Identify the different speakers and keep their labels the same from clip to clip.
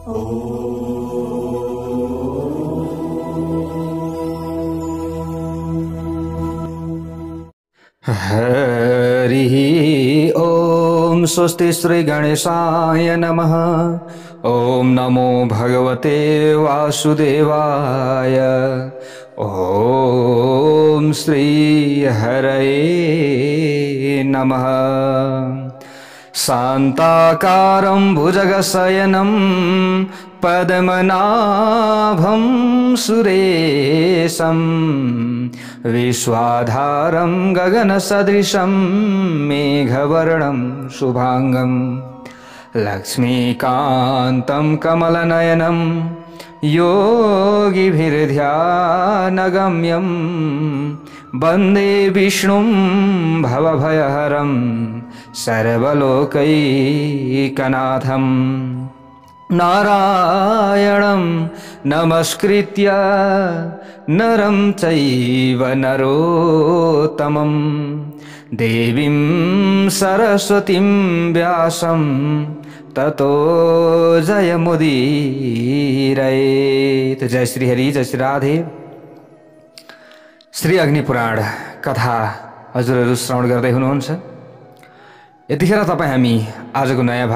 Speaker 1: हरि ओम। स्वस्ति श्री गणेशाय नमः। ओम नमो भगवते वासुदेवाय। ओम श्री हरये नमः। शान्ताकारं भुजगशयनं पद्मनाभं सुरेशं विश्वाधारं गगनसदृशं मेघवर्णं शुभांगं लक्ष्मीकान्तं कमलनयनं योगिभिर्ध्यानगम्यं वन्दे विष्णुं भवभयहरं सर्वलोकैकनाथं। नारायणं नमस्कृत्य नरं चैव नरोत्तमं देवीं सरस्वतीं व्यासं ततो जयमुदीरयेत्। जय श्री हरि, जय श्री राधे। श्री अग्निपुराण कथा हजुरहरू श्रवण गर्दै हुनुहुन्छ। यतिखेर तपाईँ हामी आजको नयाँ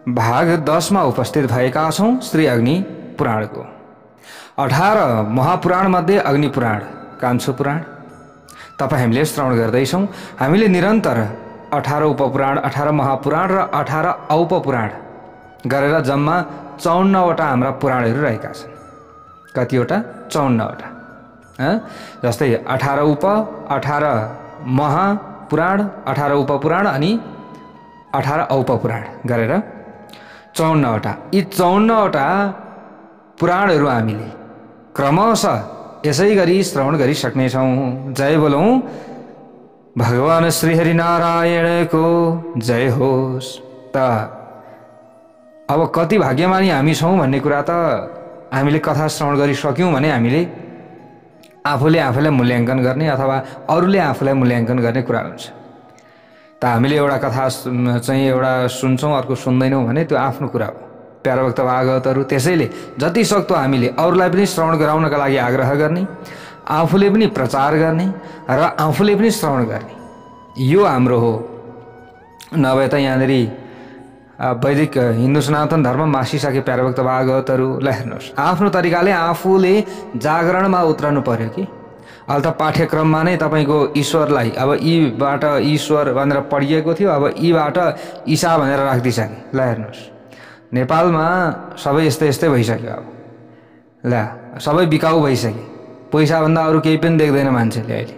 Speaker 1: भाग 10 मा उपस्थित भएका छौँ। श्री अग्नि पुराणको 18 महापुराण मध्ये अग्नि पुराण, कान्छो पुराण तपाईँ हामीले श्रवण गर्दैछौँ। हामीले निरन्तर 18 उपपुराण, 18 महापुराण र 18 औपपुराण गरेर जम्मा 54 वटा हाम्रा पुराणहरू रहेका छन्। कतिवटा? 54 वटा। जस्तै 18 उप, 18 महापुराण, 18 उपपुराण अनि 18 औपपुराण गरेर 54 वटा। यी 54 वटा पुराणहरू हामीले क्रमशः यसै गरी श्रवण गरिसक्नेछौँ। जय बोलौँ भगवान श्री हरिनारायणको जय होस्। त अब कति भाग्यमानी हामी छौँ भन्ने कुरा त हामीले कथा श्रवण गरिसक्यौँ भने हामीले आफूले आफूलाई मूल्याङ्कन गर्ने अथवा अरूले आफूलाई मूल्याङ्कन गर्ने कुरा हुन्छ। त हामीले एउटा कथा चाहिँ एउटा सुन्छौँ, अर्को सुन्दैनौँ भने त्यो आफ्नो कुरा हो। प्यारा भक्त भागवतहरू त्यसैले जति सक्दो हामीले अरूलाई पनि श्रवण गराउनका लागि आग्रह गर्ने, आफूले पनि प्रचार गर्ने र आफूले पनि श्रवण गर्ने, यो हाम्रो हो। नभए त यहाँनिर वैदिक हिन्दू सनातन धर्म मासिसके प्यारा भक्त भागवतहरूलाई हेर्नुहोस्, आफ्नो तरिकाले आफूले जागरणमा उत्रनु पर्यो कि। अहिले त पाठ्यक्रममा नै तपाईँको ईश्वरलाई अब यीबाट ईश्वर भनेर पढिएको थियो, अब यीबाट ईशा भनेर राखिदिन्छ कि। ल हेर्नुहोस्, नेपालमा सबै यस्तै भइसक्यो। अब ल सबै बिकाउ भइसक्यो। पैसाभन्दा अरू केही पनि देख्दैन मान्छेले। अहिले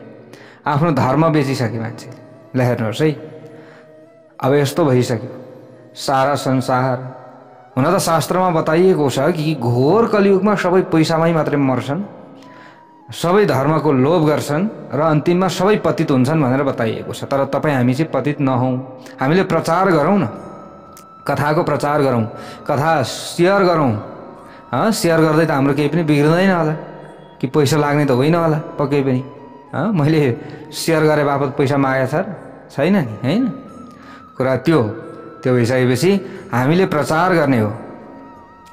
Speaker 1: आफ्नो धर्म बेचिसक्यो मान्छेले। ल हेर्नुहोस् है, अब यस्तो भइसक्यो सारा संसार। हुन त शास्त्रमा बताइएको छ कि घोर कलियुगमा सबै पैसामै मात्रै मर्छन्, सबै धर्मको लोभ गर्छन् र अन्तिममा सबै पतित हुन्छन् भनेर बताइएको छ। तर तपाईँ हामी चाहिँ पतित नहौँ। हामीले प्रचार गरौँ न, कथाको प्रचार गरौँ, कथा सेयर गरौँ। सेयर गर्दै त हाम्रो केही पनि बिग्रिँदैन होला कि पैसा लाग्ने त होइन होला पक्कै पनि। मैले सेयर गरे बापत पैसा मागेको छैन नि, होइन? कुरा त्यो भइसकेपछि हामीले प्रचार गर्ने हो,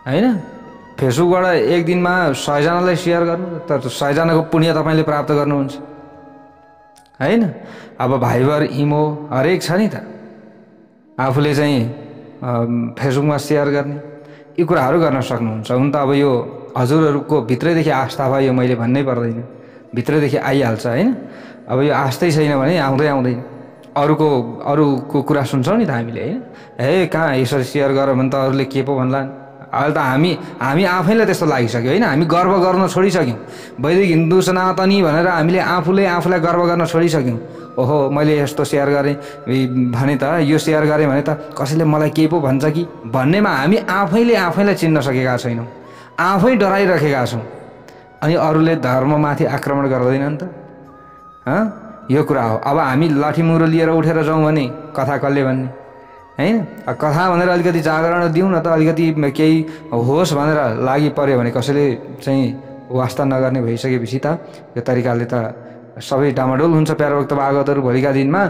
Speaker 1: होइन? फेसबुकबाट एक दिनमा 100 जनालाई सेयर गर्नु त 100 जनाको पुण्य तपाईँले प्राप्त गर्नुहुन्छ, होइन? अब भाइबर, इमो हरेक छ नि त। आफूले चाहिँ फेसबुकमा सेयर गर्ने, यी कुराहरू गर्न सक्नुहुन्छ। हुन त अब यो हजुरहरूको भित्रैदेखि आस्था भयो, यो मैले भन्नै पर्दैन, भित्रैदेखि आइहाल्छ, होइन? अब यो आस्थै छैन भने आउँदैन। अरूको कुरा सुन्छौँ नि त हामीले, होइन? हे कहाँ यसरी सेयर गर भने त अरूले के पो भन्ला। अहिले त हामी आफैलाई त्यस्तो लागिसक्यो, होइन? हामी गर्व गर्न छोडिसक्यौँ। वैदिक हिन्दू सनातनी भनेर हामीले आफूलाई गर्व गर्न छोडिसक्यौँ। ओहो मैले यस्तो सेयर गरेँ भने त, यो सेयर गरेँ भने त कसैले मलाई के पो भन्छ कि भन्नेमा हामी आफैलाई चिन्न सकेका छैनौँ, आफै डराइरहेका छौँ। अनि अरूले धर्ममाथि आक्रमण गर्दैनन् त। यो कुरा हो। अब हामी लाठी मुरो लिएर उठेर जाउँ भने कथा कसले भन्ने, हैन? कथा भनेर अलिकति जागरण दिउँ न त, अलिकति केही होस् भनेर लागि पर्यो भने कसैले चाहिँ वास्ता नगर्ने भइसकेपछि त यो तरिकाले त सबै डामाडोल हुन्छ। प्यारा भक्त भागवतहरू भोलिका दिनमा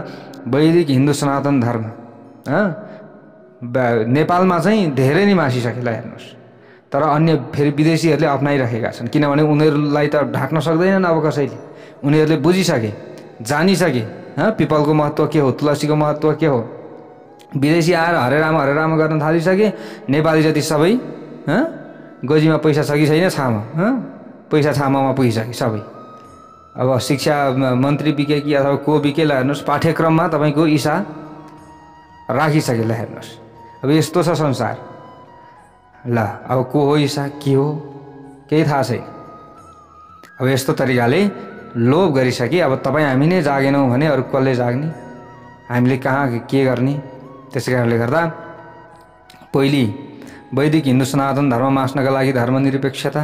Speaker 1: वैदिक हिन्दू सनातन धर्म नेपालमा चाहिँ धेरै नै मासिसकेला हेर्नुहोस्। तर अन्य फेरि विदेशीहरूले अप्नाइरहेका छन्, किनभने उनीहरूलाई त ढाक्न सक्दैनन् अब कसैले। उनीहरूले बुझिसके, जानिसके पिपलको महत्त्व के हो, तुलसीको महत्त्व के हो। विदेशी आएर हरे राम गर्न थालिसके। नेपाली जति सबै गोजीमा पैसा छ कि छैन, छामा पैसा छामामा पुगिसके सबै। अब शिक्षा मन्त्री बिके कि अथवा को बिकेला हेर्नुहोस्, पाठ्यक्रममा तपाईँको ईसा राखिसकेला हेर्नुहोस्। अब यस्तो छ संसार। ल अब को हो ईसा, के हो केही थाहा छैन। अब यस्तो तरिकाले लोभ गरिसके। अब तपाईँ हामी नै जागेनौँ भने अरू कसले जाग्ने, हामीले कहाँ के गर्ने। त्यसै कारणले गर्दा पहिले वैदिक हिन्दू सनातन धर्म मास्नका लागि धर्मनिरपेक्षता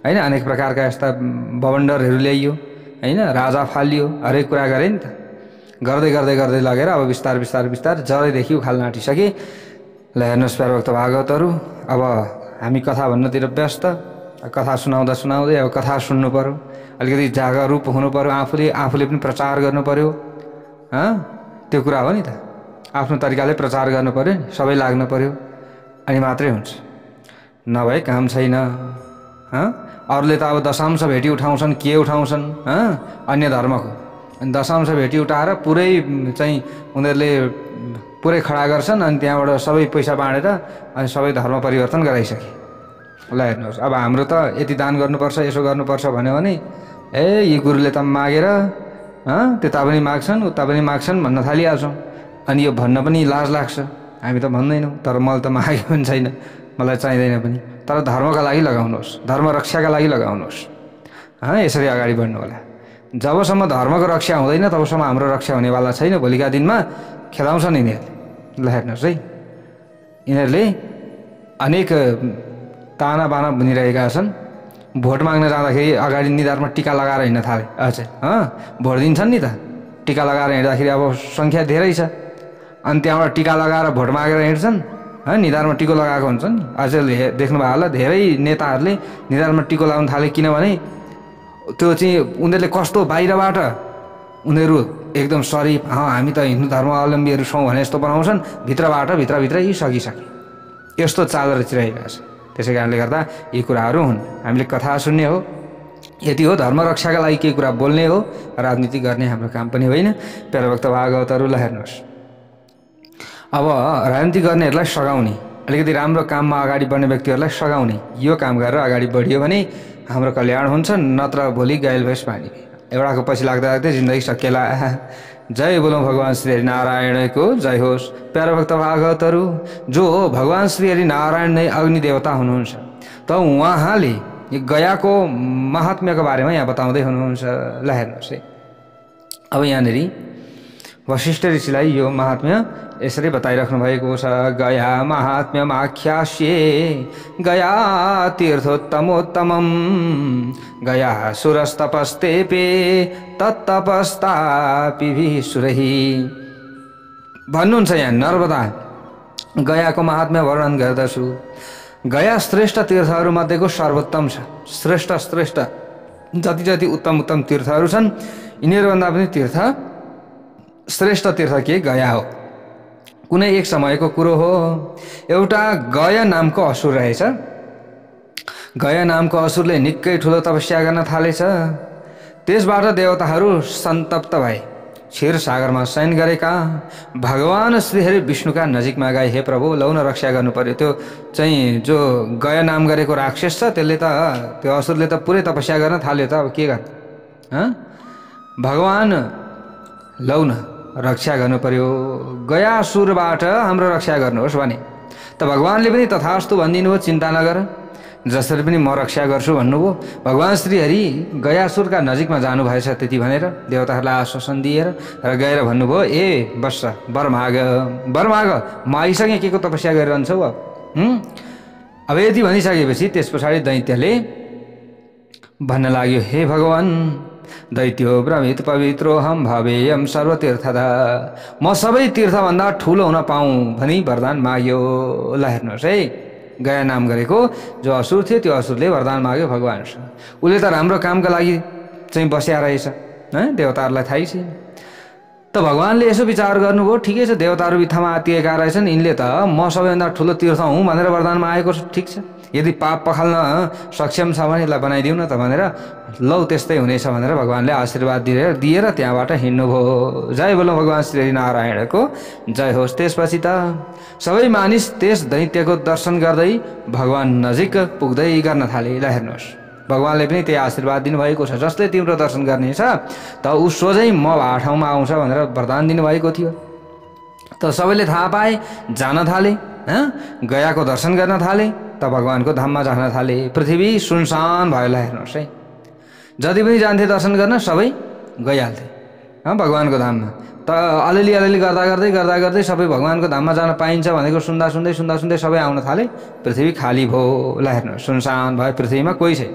Speaker 1: होइन, अनेक प्रकारका यस्ता बवन्डरहरू ल्याइयो होइन, राजा फालियो, हरेक कुरा गरे नि त। गर्दै गर्दै गर्दै लगेर अब बिस्तार जरैदेखि उखाल्न आँटिसके। ल हेर्नुहोस् प्यारोभक्त भागवतहरू, अब हामी कथा भन्नतिर व्यस्त। कथा सुनाउँदै अब कथा सुन्नु पर्यो, अलिकति जागरुक हुनु पर्यो, आफूले पनि प्रचार गर्नु पर्यो। त्यो कुरा हो नि त। आफ्नो तरिकाले प्रचार गर्नु पर्यो नि, सबै लाग्नु पर्यो, अनि मात्रै हुन्छ। नभए काम छैन। अरूले त अब दशांश भेटी उठाउँछन्, के उठाउँछन् अन्य धर्मको। अनि दशांश भेटी उठाएर पुरै चाहिँ उनीहरूले पुरै खडा गर्छन्। अनि त्यहाँबाट सबै पैसा बाँडेर अनि सबै धर्म परिवर्तन गराइसके। ल हेर्नुहोस्, अब हाम्रो त यति दान गर्नुपर्छ, यसो गर्नुपर्छ भन्यो भने यी गुरुले त मागेर त्यता पनि माग्छन् उता पनि माग्छन् भन्न थालिहाल्छौँ। अनि यो भन्न पनि लाज लाग्छ, हामी त भन्दैनौँ। तर मलाई त मागे पनि छैन, मलाई चाहिँदैन पनि। तर धर्मका लागि लगाउनुहोस्, धर्म रक्षाका लागि लगाउनुहोस्। यसरी अगाडि बढ्नु होला। जबसम्म धर्मको रक्षा हुँदैन तबसम्म हाम्रो रक्षा हुनेवाला छैन। भोलिका दिनमा खेदाउँछन् यिनीहरूले। ल हेर्नुहोस् है, यिनीहरूले अनेक ताना बाना भनिरहेका छन्। भोट माग्न जाँदाखेरि अगाडि निधारमा टिका लगाएर हिँड्न थाले। अच्छा भोट दिन्छन् नि त, टिका लगाएर हिँड्दाखेरि अब सङ्ख्या धेरै छ। अनि त्यहाँबाट टिका लगाएर भोट मागेर हिँड्छन्। निधारमा टिको लगाएको हुन्छन्। अझै देख्नुभयो होला धेरै नेताहरूले निधारमा टिको लगाउन थाले, किनभने त्यो चाहिँ उनीहरूले कस्तो बाहिरबाट उनीहरू एकदम सरिफ हामी त हिन्दू धर्मावलम्बीहरू छौँ भने जस्तो बनाउँछन्, भित्रभित्रै सकिसके। यस्तो चाल रचिरहेका छ। त्यसै कारणले गर्दा यी कुराहरू हुन्। हामीले कथा सुन्ने हो, यति हो। धर्म रक्षाका लागि केही कुरा बोल्ने हो, राजनीति गर्ने हाम्रो काम पनि होइन। प्यारोभक्त भागवतहरूलाई हेर्नुहोस्, अब राजनीति गर्नेहरूलाई सघाउने, अलिकति राम्रो काममा अगाडि बढ्ने व्यक्तिहरूलाई सघाउने, यो काम गरेर अगाडि बढियो भने हाम्रो कल्याण हुन्छ। नत्र भोलि गाइल भैँस पानी एउटाको पछि लाग्दा जिन्दगी सकिएला। जय बोलो भगवान श्री हरि नारायणको जय होस्। प्यारोभक्त भागवतहरू, जो भगवान श्री हरि नारायण नै अग्नि देवता हुनुहुन्छ, त उहाँले गयाको महात्म्यको बारेमा यहाँ बताउँदै हुनुहुन्छ। ल हेर्नुहोस् है, अब यहाँनिर वशिष्ठ ऋषिलाई यो महात्म्य यसरी बताइराख्नु भएको छ। गया महात्म्यम आख्यास्ये गया तीर्थोत्तमोत्तमम गया सुरस्तपस्तेपे तत्तपस्तापिभिः सुरहि। भन्नुहुन्छ यहाँ नर्मदा गयाको महात्म्य वर्णन गर्दछु। गया श्रेष्ठ तीर्थहरूमध्येको सर्वोत्तम छ। श्रेष्ठ जति उत्तम तीर्थहरू छन्, यिनीहरूभन्दा पनि तीर्थ श्रेष्ठ तीर्थ के गया हो। कुनै एक समयको कुरो हो, एउटा गया नामको असुर रहेछ। गया नामको असुरले निकै ठुलो तपस्या गर्न थालेछ। त्यसबाट देवताहरू सन्तप्त भए। क्षीर सागरमा शयन गरेका भगवान श्रीहरि विष्णुका नजिकमा गए। हे प्रभु, लौ न रक्षा गर्नु पर्यो। त्यो चाहिँ जो गया नाम गरेको राक्षस छ, त्यसले त त्यो असुरले त पुरै तपस्या गर्न थाल्यो त। अब के गर्ने? भगवान लौ न रक्षा गर्नु पर्यो, गयासुरबाट हाम्रो रक्षा गर्नुहोस् भने त भगवानले पनि तथास्तु भनिदिनु भयो। चिन्ता नगर, जसरी पनि म रक्षा गर्छु भन्नुभयो। भगवान श्रीहरि गयासुरका नजिकमा जानुभएछ त्यति भनेर देवताहरूलाई आश्वासन दिएर र गएर भन्नुभयो, ए बस्छ वर माग, म आइसकेँ, के को तपस्या गरिरहन्छौ अब यति भनिसकेपछि त्यस पछाडि दैत्यले भन्न लाग्यो, हे भगवान, दैत्यो ब्रह्मित पवित्रोहम भवेयम सर्वतीर्थदा, म सबै तीर्थभन्दा ठुलो हुन पाऊँ भनी वरदान माग्यो। ल हेर्नुहोस् है, गया नाम गरेको जो असुर थियो, त्यो असुरले वरदान माग्यो भगवानसँग। उसले त राम्रो कामका लागि चाहिँ बस्या रहेछ, देवताहरूलाई थाहै छैन। त भगवानले यसो विचार गर्नुभयो, ठिकै छ, देवताहरू बित्थामा आत्तिएका रहेछन्, यिनले त म सबैभन्दा ठुलो तीर्थ हुँ भनेर वरदानमा आएको छ, ठिक छ, यदि पाप पखाल्न सक्षम छ भने यसलाई बनाइदिउँ न त भनेर लौ त्यस्तै हुनेछ भनेर भगवानले आशीर्वाद दिएर त्यहाँबाट हिँड्नुभयो। जय बोलो भगवान श्री नारायणको जय होस्। त्यसपछि त सबै मानिस त्यस दैत्यको दर्शन गर्दै भगवान नजिक पुग्दै गर्न थाले। ल हेर्नुहोस्, भगवानले पनि त्यही आशीर्वाद दिनुभएको छ, जसले तिम्रो दर्शन गर्नेछ त ऊ सोझै म भएको ठाउँमा आउँछ भनेर वरदान दिनुभएको थियो। त सबैले थाहा पाए, जान थाले, गयाको दर्शन गर्न थाले, त भगवानको धाममा जान थाले। पृथ्वी सुनसान भयो। ल हेर्नुहोस् है, जति पनि जान्थे दर्शन गर्न सबै गइहाल्थे भगवानको धाममा। त अलिअलि गर्दा सबै भगवानको धाममा जान पाइन्छ भनेको सुन्दा सबै आउन थाले। पृथ्वी खाली भयो। ल हेर्नुहोस्, सुनसान भयो, पृथ्वीमा कोही छैन।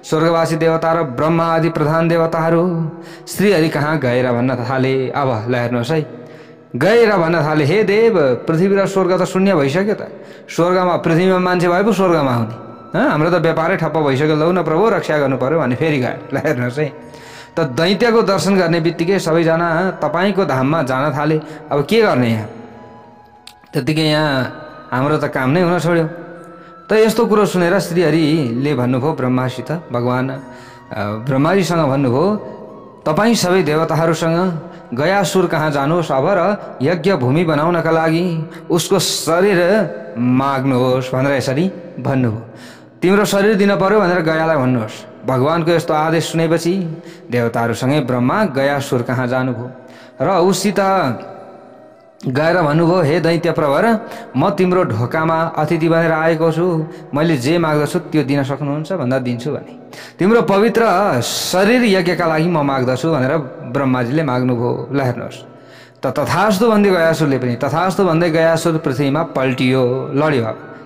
Speaker 1: स्वर्गवासी देवता र ब्रह्मा आदि प्रधान देवताहरू श्रीहरि कहाँ गएर भन्न थाले। अब ल हेर्नुहोस् है, गएर भन्न थाले, हे देव, पृथ्वी र स्वर्ग त शून्य भइसक्यो त, स्वर्गमा पृथ्वीमा मान्छे भए पो स्वर्गमा आउने, हाम्रो त व्यापारै ठप्प भइसक्यो, लौ न प्रभु रक्षा गर्नु पर्यो भने फेरि गयो। ल हेर्नुहोस् है, त दैत्यको दर्शन गर्ने बित्तिकै सबैजना तपाईँको धाममा जान थाले। अब के गर्ने यहाँ, त्यतिकै यहाँ हाम्रो त काम नै हुन छोड्यो। त यस्तो कुरो सुनेर श्रीहरिले भन्नुभयो ब्रह्मासित, भगवान ब्रह्माजीसँग भन्नुभयो, तपाईँ सबै देवताहरूसँग गयासुर कहाँ जानुहोस् अब र यज्ञ भूमि बनाउनका लागि उसको शरीर माग्नुहोस् भनेर यसरी भन्नुभयो। तिम्रो शरीर दिन पर्यो भनेर गयालाई भन्नुहोस्। भगवानको यस्तो आदेश सुनेपछि देवताहरूसँगै ब्रह्मा गयासुर कहाँ जानुभयो र उसित गएर भन्नुभयो, हे दैत्य प्रवर, म तिम्रो ढोकामा अतिथि बनेर आएको छु, मैले जे माग्दछु त्यो दिन सक्नुहुन्छ भन्दा दिन्छु भने, तिम्रो पवित्र शरीर यज्ञका लागि म माग्दछु भनेर ब्रह्माजीले माग्नुभयो। ल हेर्नुहोस्, त तथास्तु भन्दै गयासुरले पनि तथास्तु भन्दै गयासुर पृथ्वीमा पल्टियो, लड्यो।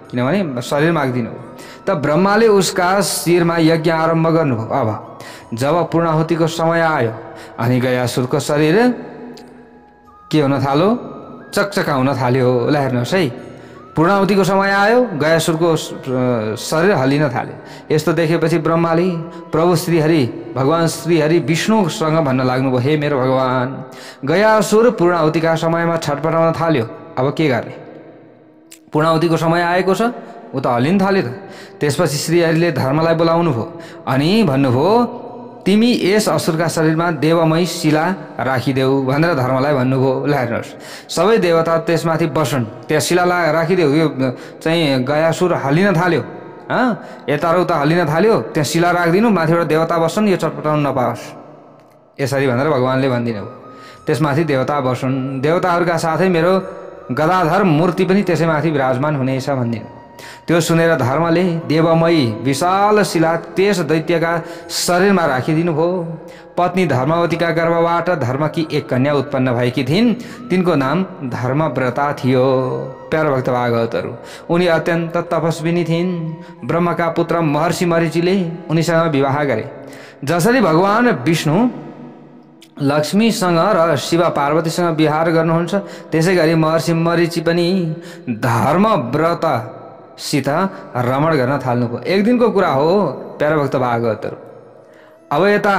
Speaker 1: किनभने शरीर माग्दिनु हो। त ब्रह्माले उसका शिरमा यज्ञ आरम्भ गर्नुभयो। अब जब पूर्णाहुतिको समय आयो अनि गयासुरको शरीर के हुन थाल्यो, चकचका हुन थाल्यो। ल हेर्नुहोस् है, पूर्णाहुतिको समय आयो, गयासुरको शरीर हल्लिन थाल्यो। यस्तो देखेपछि ब्रह्माले प्रभु श्रीहरि, भगवान श्रीहरि विष्णुसँग भन्न लाग्नुभयो, हे मेरो भगवान, गयासुर पूर्णाहुतिका समयमा छटपटाउन थाल्यो, अब के गर्ने, पूर्णाहुतिको समय आएको छ, ऊ त हल्लिन थाल्यो त। त्यसपछि श्रीहरिले धर्मलाई बोलाउनु भयो अनि भन्नुभयो, तिमी यस असुरका शरीरमा देवमय शिला राखिदेऊ भनेर धर्मलाई भन्नुभयो। ल हेर्नुहोस्, सबै देवता त्यसमाथि बस्छन्, त्यहाँ शिला राखिदेऊ। यो चाहिँ गयासुर हल्लिन थाल्यो, यता र उता हल्लिन थाल्यो, त्यहाँ शिला राखिदिनु, माथिबाट देवता बस्छन्, यो चटपटाउनु नपाओस्, यसरी भनेर भगवानले भनिदिनु भयो। त्यसमाथि देवता बस्छन्, देवताहरूका साथै मेरो गदाधर मूर्ति पनि त्यसैमाथि विराजमान हुनेछ भनिदिनु। त्यो सुनेर धर्मले देवमयी विशाल शिला त्यस दैत्यका शरीरमा राखिदिनु भयो। पत्नी धर्मवतीका गर्भबाट धर्मकी एक कन्या उत्पन्न भएकी थिइन्, तिनको नाम धर्मव्रता थियो। प्यारो भक्त भागवतहरू, उनी अत्यन्त तपस्विनी थिइन्। ब्रह्मका पुत्र महर्षि मरीचिले उनीसँग विवाह गरे। जसरी भगवान विष्णु लक्ष्मीसँग र शिव पार्वतीसँग विवाह गर्नुहुन्छ, त्यसै गरी महर्षि मरीचि पनि धर्मव्रतसित रमण गर्न थाल्नुभयो। एक दिनको कुरा हो प्यारो भक्त भागवतहरू। अब यता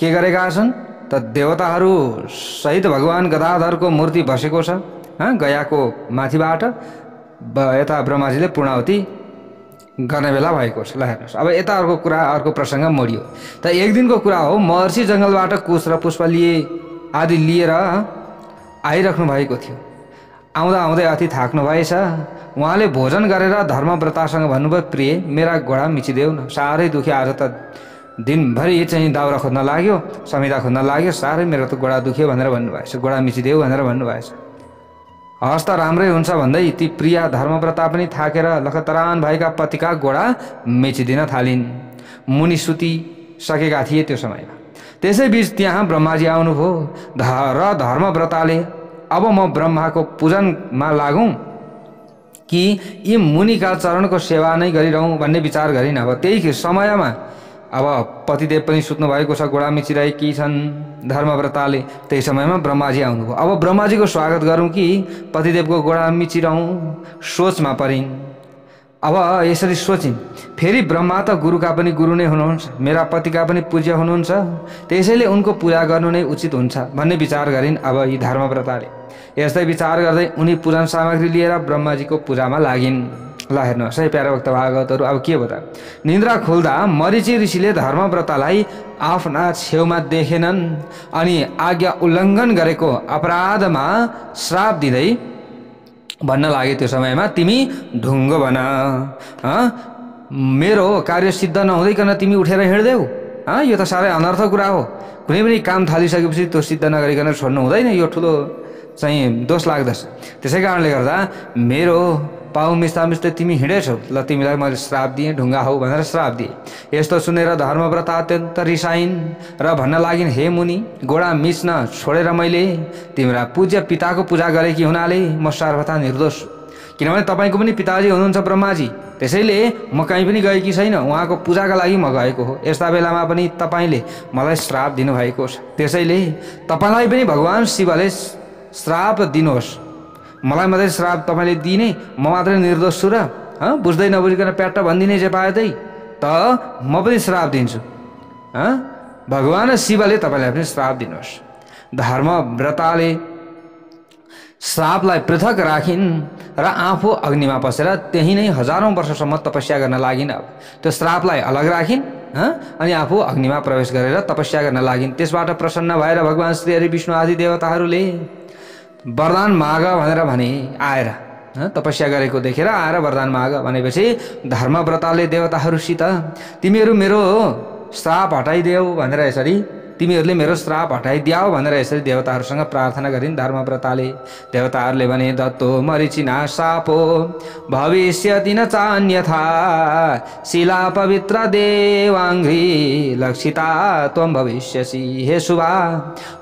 Speaker 1: के गरेका छन् त देवताहरू सहित भगवान गदाधरको मूर्ति बसेको छ गयाको माथिबाट। यता ब्रह्माजीले पूर्णाहुति गर्ने बेला भएको छ। ल हेर्नुहोस्, अब यता अर्को कुरा, अर्को प्रसङ्ग मोडियो। त एक दिनको कुरा हो, महर्षि जङ्गलबाट कुश र पुष्प आदि लिएर आइराख्नु भएको थियो। आउँदा आउँदै अति थाक्नु भएछ। उहाँले भोजन गरेर धर्मव्रतासँग भन्नुभयो, प्रिय, मेरा घोडा मिचिदेऊ न, साह्रै दुखी, आज त दिनभरि चाहिँ दाउरा खोज्न लाग्यो, समिधा खोज्न लाग्यो, साह्रै मेरो त घोडा दुख्यो भनेर भन्नुभएछ, घोडा मिचिदेऊ भनेर भन्नुभएछ। हस् त राम्रै हुन्छ भन्दै ती प्रिया धर्मव्रता पनि थाकेर लखतरान भएका पतिका घोडा मिचिदिन थालिन्। मुनि सुतिसकेका थिए त्यो समयमा। त्यसैबीच त्यहाँ ब्रह्माजी आउनुभयो र धर्मव्रताले अब म ब्रह्माको पूजनमा लागौँ कि यी मुनिका चरणको सेवा नै गरिरहँ भन्ने विचार गरिन्। अब त्यही समयमा अब पतिदेव पनि सुत्नु भएको छ, घोडा मिचिरहेकी छन् धर्मव्रताले। त्यही समयमा ब्रह्माजी आउनुभयो। अब ब्रह्माजीको स्वागत गरौँ कि पतिदेवको घोडा मिचिरहँ, सोचमा परिन्। अब यसरी सोचिन्, फेरि ब्रह्मा त गुरुका पनि गुरु नै हुनुहुन्छ, मेरा पतिका पनि पूज्य हुनुहुन्छ, त्यसैले उनको पूजा गर्नु नै उचित हुन्छ भन्ने विचार गरिन्। अब यी धर्मव्रताले यस्तै विचार गर्दै उनी पूजन सामग्री लिएर ब्रह्माजीको पूजामा लागिन्। ल हेर्नुहोस् है प्यारा भक्त भागवतहरू, अब के बता। निन्द्रा खुल्दा मरिची ऋषिले धर्मव्रतालाई आफ्ना छेउमा देखेनन् अनि आज्ञा उल्लङ्घन गरेको अपराधमा श्राप दिँदै भन्न लागे त्यो समयमा, तिमी ढुङ्गो बन, मेरो कार्य सिद्ध नहुँदैकन तिमी उठेर हिँड्देऊ, यो त साह्रै अनर्थ कुरा हो। कुनै पनि काम थालिसकेपछि त्यो सिद्ध नगरिकन छोड्नु हुँदैन, यो ठुलो चाहिँ दोष लाग्दछ। त्यसै कारणले गर्दा मेरो पाउ मिस्ता मिस्दै तिमी हिँडेछौ, ल तिमीलाई मैले श्राप दिएँ, ढुङ्गा हौ भनेर श्राप दिएँ। यस्तो सुनेर धर्मव्रता अत्यन्त रिसाइन् र भन्न लागिन्, हे मुनि, गोडा मिच्न छोडेर मैले तिम्रा पूज्य पिताको पूजा गरेकी हुनाले म सर्वथा निर्दोष, किनभने तपाईँको पनि पिताजी हुनुहुन्छ ब्रह्माजी, त्यसैले म कहीँ पनि गएकी छैन, उहाँको पूजाका लागि म गएको हो। यस्ता बेलामा पनि तपाईँले मलाई श्राप दिनुभएको छ, त्यसैले तपाईँलाई पनि भगवान् शिवले श्राप दिनुहोस्। मलाई मात्रै श्राप तपाईँले दिने, म मात्रै निर्दोष छु र बुझ्दै नबुझिकन प्याट्ट भनिदिने जे पाए त्यही त म पनि श्राप दिन्छु। भगवान् शिवले तपाईँलाई पनि श्राप दिनुहोस्। धर्मव्रताले श्रापलाई पृथक राखिन् र आफू अग्निमा पसेर त्यही नै हजारौं वर्षसम्म तपस्या गर्न लागिन्। अब त्यो श्रापलाई अलग राखिन् अनि आफू अग्निमा प्रवेश गरेर तपस्या गर्न लागिन्। त्यसबाट प्रसन्न भएर भगवान् श्री हरि विष्णु आदि देवताहरूले वरदान माग भनेर भने, आएर तपस्या गरेको देखेर आएर वरदान माग भनेपछि धर्मव्रताले देवताहरूसित तिमीहरू मेरो श्राप हटाइदेऊ भनेर, यसरी तिमीहरूले मेरो श्राप हटाइदियाऊ भनेर यसरी देवताहरूसँग प्रार्थना गरिन् धर्मव्रताले। देवताहरूले भने, दत्तो मरिचिना शापो भविष्यति न चान्यथा शिला पवित्र देवाङ्घ्रि लक्षिता त्वं भविष्यसि। हे शुभा,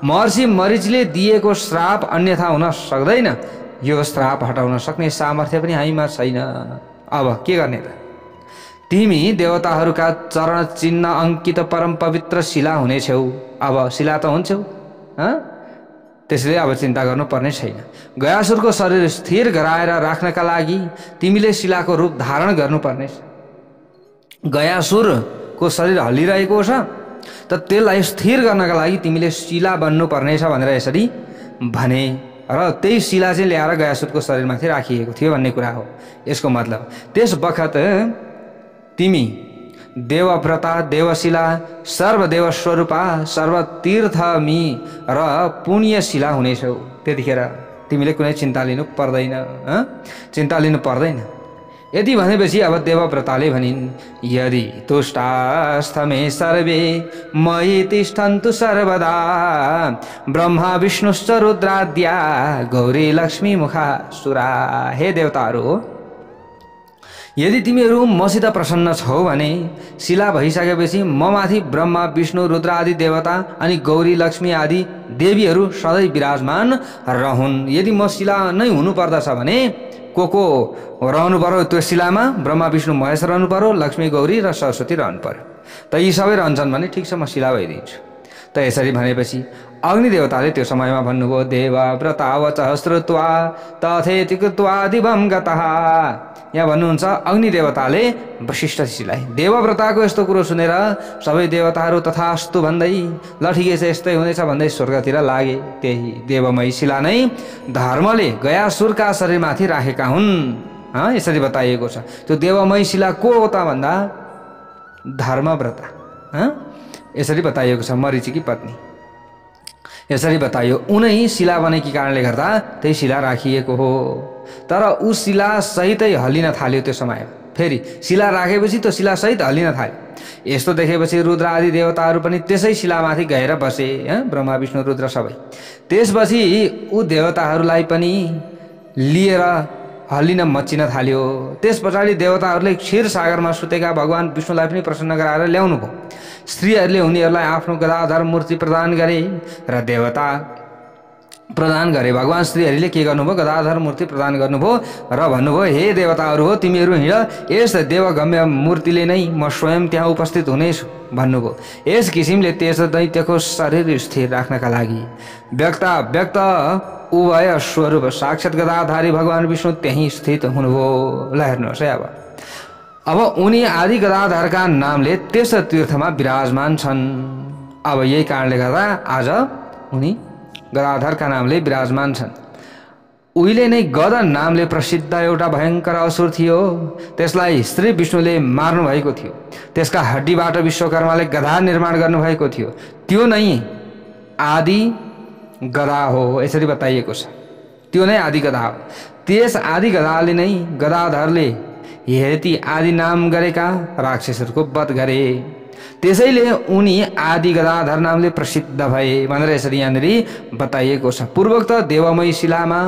Speaker 1: महर्षि मरिचले दिएको श्राप अन्यथा हुन सक्दैन, यो श्राप हटाउन सक्ने सामर्थ्य पनि हामीमा छैन। अब के गर्ने त? तिमी देवताहरूका चरण चिन्ह अंकित परम पवित्र शिला हुनेछौ। अब शिला त हुन्छौ, त्यसले अब चिन्ता गर्नुपर्ने छैन। गयासुरको शरीर स्थिर गराएर राख्नका लागि तिमीले शिलाको रूप धारण गर्नुपर्नेछ। गयासुरको शरीर हल्लिरहेको छ त त्यसलाई स्थिर गर्नका लागि तिमीले शिला बन्नुपर्नेछ भनेर यसरी भने र त्यही शिला चाहिँ ल्याएर गयासुरको शरीरमाथि राखिएको थियो भन्ने कुरा हो यसको मतलब। त्यस बखत तिमी देवव्रता, देवशिला, सर्वदेव स्वरूपा, सर्वतीर्थमी र पुण्यशिला हुनेछौ। त्यतिखेर तिमीले कुनै चिन्ता लिनु पर्दैन। यदि भनेपछि अब देवव्रताले भनिन्, यदि तुष्टास्थ मे सर्वे मयि तिष्ठन्तु सर्वदा ब्रह्मा विष्णुश्च रुद्राद्या गौरी लक्ष्मी मुखा सुरा। हे देवताहरू, यदि तिमीहरू मसित प्रसन्न छौ भने शिला भइसकेपछि म माथि ब्रह्मा विष्णु रुद्र आदि देवता अनि गौरी लक्ष्मी आदि देवीहरू सधैँ विराजमान रहन्। यदि म शिला नै हुनु पर्दछ भने को रहनु पर्यो त्यो शिलामा? ब्रह्मा विष्णु महेश रहनु पर्यो, लक्ष्मी गौरी र सरस्वती रहनु पर्यो। त यी सबै रहन्छन् भने ठिक छ, म शिला भइदिन्छु। त यसरी भनेपछि अग्निदेवताले त्यो समयमा भन्नुभयो, देवव्रता वचः श्रुत्वा तथेति कृत्वा दिवं गतः। यहाँ भन्नुहुन्छ अग्निदेवताले वशिष्ठ ऋषिलाई, देवव्रताको यस्तो कुरो सुनेर सबै देवताहरू तथास्तु भन्दै ल ठिकै छ यस्तै हुनेछ भन्दै स्वर्गतिर लागे। त्यही देवमयी शिला नै धर्मले गयासुरका शरीरमाथि राखेका हुन्। यसरी बताइएको छ। त्यो देवमयी शिला को हो त भन्दा धर्मव्रता। यसरी बताइएको छ, मरिचीकी पत्नी। यसरी बताइयो, उनै शिला बनेकी कारणले गर्दा त्यही शिला राखिएको हो। तर ऊ शिला सहितै हल्लिन थाल्यो त्यो समय। फेरि शिला राखेपछि त्यो शिला सहित हल्लिन थाल्यो। यस्तो देखेपछि रुद्र आदि देवताहरू पनि त्यसै शिलामाथि गएर बसे, ब्रह्मा विष्णु रुद्र सबै। त्यसपछि ऊ देवताहरूलाई पनि लिएर हल्लिन मच्चिन थाल्यो। त्यस पछाडि देवताहरूले क्षीर सागरमा सुतेका भगवान् विष्णुलाई पनि प्रसन्न गराएर ल्याउनु भयो। स्त्रीहरूले उनीहरूलाई आफ्नो गदाधर मूर्ति प्रदान गरे र देवता प्रदान गरे। भगवान् श्रीहरिले के गर्नुभयो? गदाधर मूर्ति प्रदान गर्नुभयो र भन्नुभयो, हे देवताहरू हो, तिमीहरू हिँड, यस देवगम्य मूर्तिले नै म स्वयं त्यहाँ उपस्थित हुनेछु भन्नुभयो। यस किसिमले त्यस दैत्यको शरीर स्थिर राख्नका लागि व्यक्त उभय स्वरूप साक्षात गदाधारी भगवान विष्णु त्यहीँ स्थित हुनुभयो। ल हेर्नुहोस् है अब उनी आदि गदाधरका नामले त्यस तीर्थमा विराजमान छन्। अब यही कारणले गर्दा आज उनी गदाधरका नामले विराजमान छन्। उहिले नै गद नामले प्रसिद्ध एउटा भयङ्कर असुर थियो। त्यसलाई श्री विष्णुले मार्नु भएको थियो। त्यसका हड्डीबाट विश्वकर्माले गदा निर्माण गर्नुभएको थियो। त्यो नै आदि गदा हो यसरी बताइएको छ। त्यो नै आदि गदा हो। त्यस आदि गदाले नै गदाधरले हेती आदि नाम गरेका राक्षसहरूको वध गरे। त्यसैले उनी आदि गदाधर नामले प्रसिद्ध भए भनेर यसरी यहाँनिर बताइएको छ। पूर्वोक्त देवमय शिलामा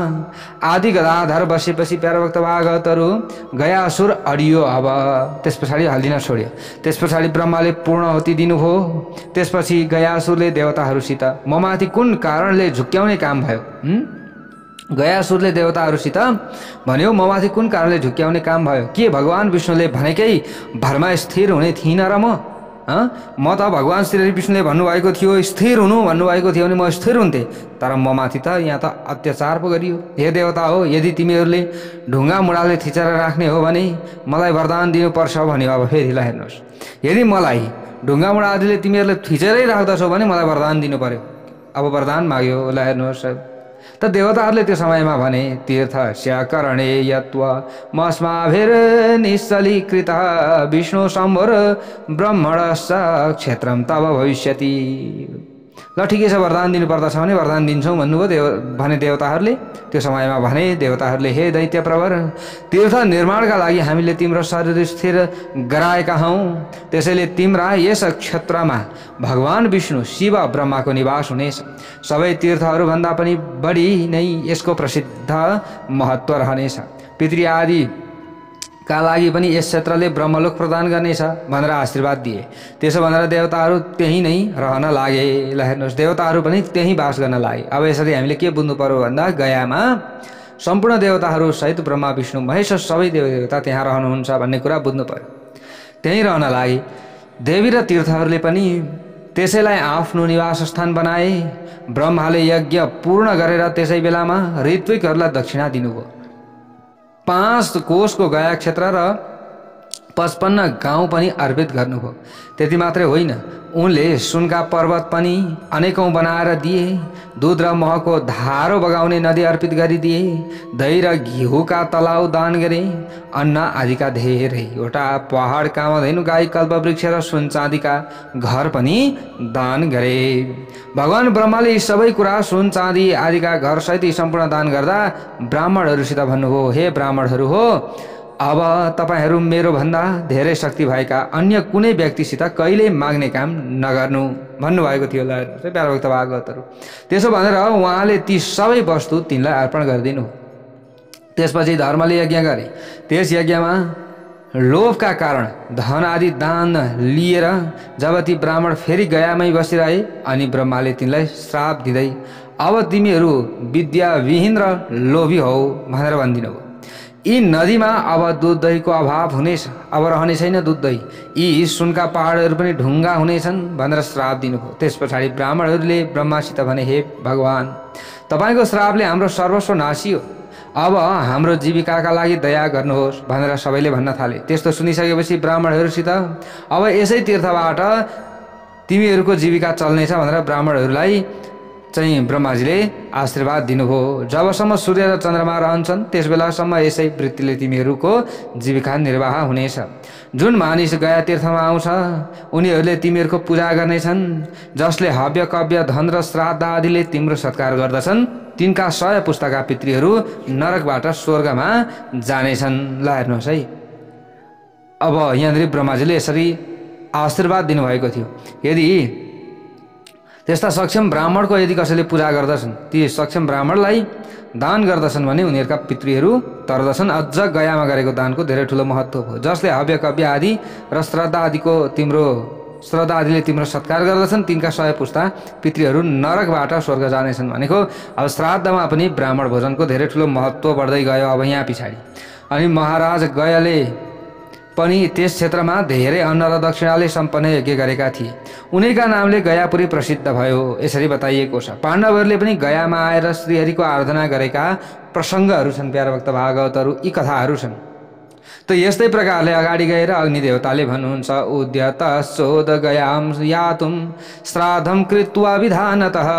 Speaker 1: आदि गदाधर बसेपछि प्यारभक्त भागवतहरू गयासुर अडियो। अब त्यस पछाडि हल्दिन छोड्यो। त्यस पछाडि ब्रह्माले पूर्णाहुति दिनुभयो। त्यसपछि गयासुरले देवताहरूसित ममाथि कुन कारणले झुक्क्याउने काम भयो? गयासुरले देवताहरूसित भन्यो ममाथि कुन कारणले झुक्क्याउने काम भयो? के भगवान विष्णुले भनेकै भरमा स्थिर हुने थिइनँ र म त भगवान श्री विष्णुले भन्नुभएको थियो स्थिर हुनु भन्नुभएको थियो भने म स्थिर हुन्थेँ। तर ममाथि त यहाँ त अत्याचार पो गरियो। हे देवता हो, यदि तिमीहरूले ढुङ्गा मुढाले थिचेर राख्ने हो भने मलाई वरदान दिनुपर्छ भन्यो। अब फेरि ल हेर्नुहोस्, यदि मलाई ढुङ्गा मुढाले तिमीहरूले थिचेरै राख्दछौ भने मलाई वरदान दिनु पर्यो। अब वरदान माग्यो। ल हेर्नुहोस् त देवताहरूले त्यो समयमा भने तीर्थ स्याकरणे यत्व मस्माभिर निश्चलीकृत विष्णु सम्भर ब्रह्मणश्च क्षेत्रम तब भविष्यति। ल ठिकै छ, वरदान दिनुपर्दछ भने वरदान दिन्छौँ भन्नुभयो भने देवताहरूले। त्यो समयमा भने देवताहरूले हे दैत्य प्रवर, तीर्थ निर्माणका लागि हामीले तिम्रो शरीर स्थिर गराएका हौँ। त्यसैले तिम्रा यस क्षेत्रमा भगवान विष्णु शिव ब्रह्माको निवास हुनेछ। सबै तीर्थहरूभन्दा पनि बढी नै यसको प्रसिद्ध महत्त्व रहनेछ। पितृ आदि का लागि पनि यस क्षेत्रले ब्रह्मलोक प्रदान गर्नेछ भनेर आशीर्वाद दिए। त्यसो भनेर देवताहरू त्यही नै रहन लागे। ल हेर्नुहोस्, देवताहरू पनि त्यही बास गर्न लागे। अब यसरी हामीले के बुझ्नु पर्यो भन्दा गयामा सम्पूर्ण देवताहरू सहित ब्रह्मा विष्णु महेश सबै देवता त्यहाँ रहनुहुन्छ भन्ने कुरा बुझ्नु पर्यो। त्यही रहन लागे। देवी र तीर्थहरूले पनि त्यसैलाई आफ्नो निवास स्थान बनाए। ब्रह्माले यज्ञ पूर्ण गरेर त्यसै बेलामा ऋत्विकहरूलाई दक्षिणा दिनुभयो। 5 कोषको गया क्षेत्र र 55 गाउँ पनि अर्पित गर्नुभयो। त्यति मात्रै होइन, उनले सुनका पर्वत पनि अनेकौं बनाएर दिए। दूध र महको धारो बगाउने नदी अर्पित गरिदिए। दही र घिउका तलाउ दान गरे। अन्न आदिका धेरैवटा पहाड कामधेनु गाई कल्पवृक्ष र सुन चाँदीका घर पनि दान गरे। भगवान ब्रह्माले यी सबै कुरा सुन चाँदी आदिका घर सहित सम्पूर्ण दान गर्दा ब्राह्मणहरूसित भन्नुभयो, हे ब्राह्मणहरू हो, अब तपाईहरू मेरो भन्दा धेरै शक्ति भएका अन्य कुनै व्यक्तिसित कहिले माग्ने काम नगर्नु भन्नुभएको थियो। ल प्यारभक्त भागवतहरू, त्यसो भनेर उहाँले ती सबै वस्तु तिनलाई अर्पण गरिदिनु। त्यसपछि धर्मले यज्ञ गरे। त्यस यज्ञमा लोभका कारण धन आदि दान लिएर जब ती ब्राह्मण फेरि गयामै बसिरहे अनि ब्रह्माले तिनलाई श्राप दिँदै अब तिमीहरू विद्याविहीन र लोभी हौ भनेर भनिदिनु भयो। यी नदीमा अब दुध दहीको अभाव हुनेछ, अब रहने छैन दुध दही। यी सुनका पहाडहरू पनि ढुङ्गा हुनेछन् भनेर श्राप दिनुभयो। त्यस पछाडि ब्राह्मणहरूले ब्रह्मासित भने, हे भगवान, तपाईँको श्रापले हाम्रो सर्वस्व नासियो। अब हाम्रो जीविकाका लागि दया गर्नुहोस् भनेर सबैले भन्न थाले। त्यस्तो सुनिसकेपछि ब्राह्मणहरूसित अब यसै तीर्थबाट तिमीहरूको जीविका चल्नेछ भनेर ब्राह्मणहरूलाई चाहिँ ब्रह्माजीले आशीर्वाद दिनुभयो। जबसम्म सूर्य र चन्द्रमा रहन्छन् त्यस बेलासम्म यसै वृत्तिले तिमीहरूको जीविका निर्वाह हुनेछ। जुन मानिस गया तीर्थमा आउँछ उनीहरूले तिमीहरूको पूजा गर्नेछन्। जसले हव्य कव्य धन र श्राद्ध आदिले तिम्रो सत्कार गर्दछन् तिनका 100 पुस्ताका पितृहरू नरकबाट स्वर्गमा जानेछन्। ल हेर्नुहोस् है, अब यहाँनिर ब्रह्माजीले यसरी आशीर्वाद दिनुभएको थियो। यदि त्यस्ता सक्षम ब्राह्मणको यदि कसैले पूजा गर्दछन्, ती सक्षम ब्राह्मणलाई दान गर्दछन् भने उनीहरूका पितृहरू तर्दछन्। अझ गयामा गरेको दानको धेरै ठुलो महत्त्व हो। जसले हव्य कव्य आदि र श्रद्धा आदिले तिम्रो सत्कार गर्दछन् तिनका 100 पुस्ता पितृहरू नरकबाट स्वर्ग जानेछन् भनेको अब श्राद्धमा पनि ब्राह्मण भोजनको धेरै ठुलो महत्त्व बढ्दै गयो। अब यहाँ पछाडि अनि महाराज गयाले पनि त्यस क्षेत्रमा धेरै अन्न र दक्षिणाले सम्पन्न यज्ञ गरेका थिए। उनैका नामले गयापुरी प्रसिद्ध भयो। यसरी बताइएको छ। पाण्डवहरूले पनि गयामा आएर श्रीहरिको आराधना गरेका प्रसङ्गहरू छन्। प्यारा भक्त भागवतहरू यी कथाहरू छन्। त यस्तै प्रकारले अगाडि गएर अग्निदेवताले भन्नुहुन्छ उद्यतश्चोद गयाम यातुम श्राद्धम कृत्वा विधानतः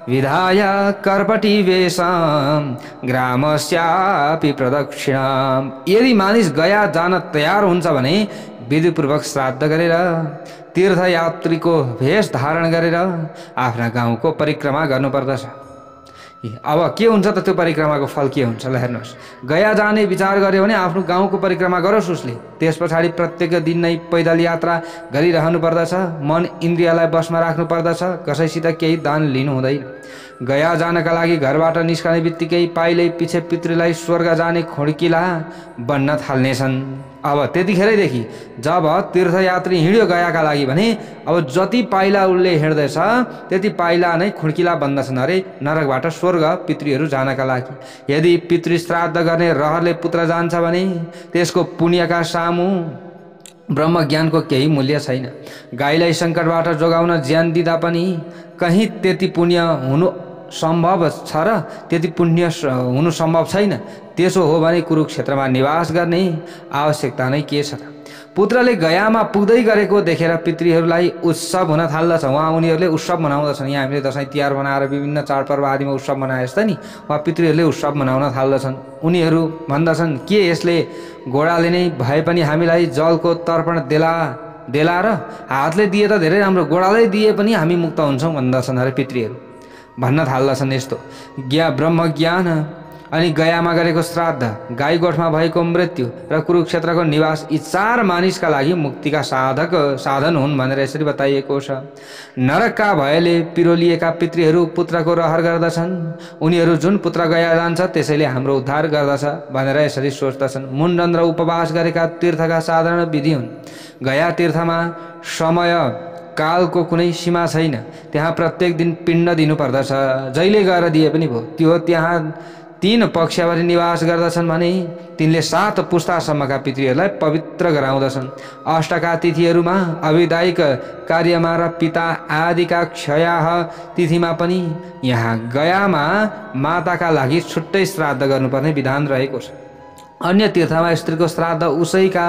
Speaker 1: विधाय कर्पटी वेशम ग्रामस्यापि प्रदक्षिणाम। यदि मानिस गया जान तयार हुन्छ भने विधिपूर्वक श्राद्ध गरेर तीर्थयात्रीको भेष धारण गरेर आफ्ना गाउँको परिक्रमा गर्नुपर्दछ। अब के हुन्छ त त्यो परिक्रमाको फल के हुन्छ ल हेर्नुहोस्। गया जाने विचार गर्यो भने आफ्नो गाउँको परिक्रमा गरोस् उसले। त्यस पछाडि प्रत्येक दिन नै पैदल यात्रा गरिरहनु पर्दछ। मन इन्द्रियलाई बसमा राख्नु पर्दछ। कसैसित केही दान लिनु हुँदैन। गया जानका लागि घरबाट निस्कने बित्तिकै पाइलै पछि पितृलाई स्वर्ग जाने खुड्किला बन्न थाल्नेछन्। अब त्यतिखेरैदेखि जब तीर्थयात्री हिँड्यो गयाका लागि भने अब जति पाइला उसले हिँड्दैछ त्यति पाइला नै खुड्किला बन्दछन् अरे नरकबाट स्वर्ग पितृहरू जानका लागि। यदि पितृ श्राद्ध गर्ने रहरले पुत्र जान्छ भने त्यसको पुण्यका सामु ब्रह्मज्ञानको केही मूल्य छैन। गाईलाई सङ्कटबाट जोगाउन ज्यान दिँदा पनि कहीँ त्यति पुण्य हुनु सम्भव छ र त्यति पुण्य हुनु सम्भव छैन। त्यसो हो भने कुरुक्षेत्रमा निवास गर्ने आवश्यकता नै के छ त। पुत्रले गयामा पुग्दै गरेको देखेर पितृहरूलाई उत्सव हुन थाल्दछ। उनीहरूले उत्सव मनाउँदछन्। यहाँ हामीले दसैँ तिहार मनाएर विभिन्न चाडपर्व आदिमा उत्सव मनाए जस्तै नि उहाँ पितृहरूले उत्सव मनाउन थाल्दछन्। उनीहरू भन्दछन् के यसले घोडाले नै भए पनि हामीलाई जलको तर्पण देला र हातले दिए त धेरै राम्रो, घोडाले दिए पनि हामी मुक्त हुन्छौँ भन्दछन् अरे पितृहरू भन्न थाल्दछन्। यस्तो ब्रह्मज्ञान अनि गयामा गरेको श्राद्ध, गाई गोठमा भएको मृत्यु र कुरुक्षेत्रको निवास यी चार मानिसका लागि मुक्तिका साधन हुन् भनेर यसरी बताइएको छ। नरकका भयले पिरोलिएका पितृहरू पुत्रको रहर गर्दछन्। उनीहरू जुन पुत्र गया जान्छ त्यसैले हाम्रो उद्धार गर्दछ भनेर यसरी सोच्दछन्। मुण्डन र उपवास गरेका तीर्थका साधारण विधि हुन्। गया तीर्थमा समय कालको कुनै सीमा छैन। त्यहाँ प्रत्येक दिन पिण्ड दिनुपर्दछ। जहिले गएर दिए पनि भयो। त्यो त्यहाँ 3 पक्षभरि निवास गर्दछन् भने तिनले 7 पुस्तासम्मका पितृहरूलाई पवित्र गराउँदछन्। अष्टका तिथिहरूमा अविदायिक कार्यमा र पिता आदिका क्षयाह तिथिमा पनि यहाँ गयामा माताका लागि छुट्टै श्राद्ध गर्नुपर्ने विधान रहेको छ। अन्य तीर्थमा स्त्रीको श्राद्ध उसैका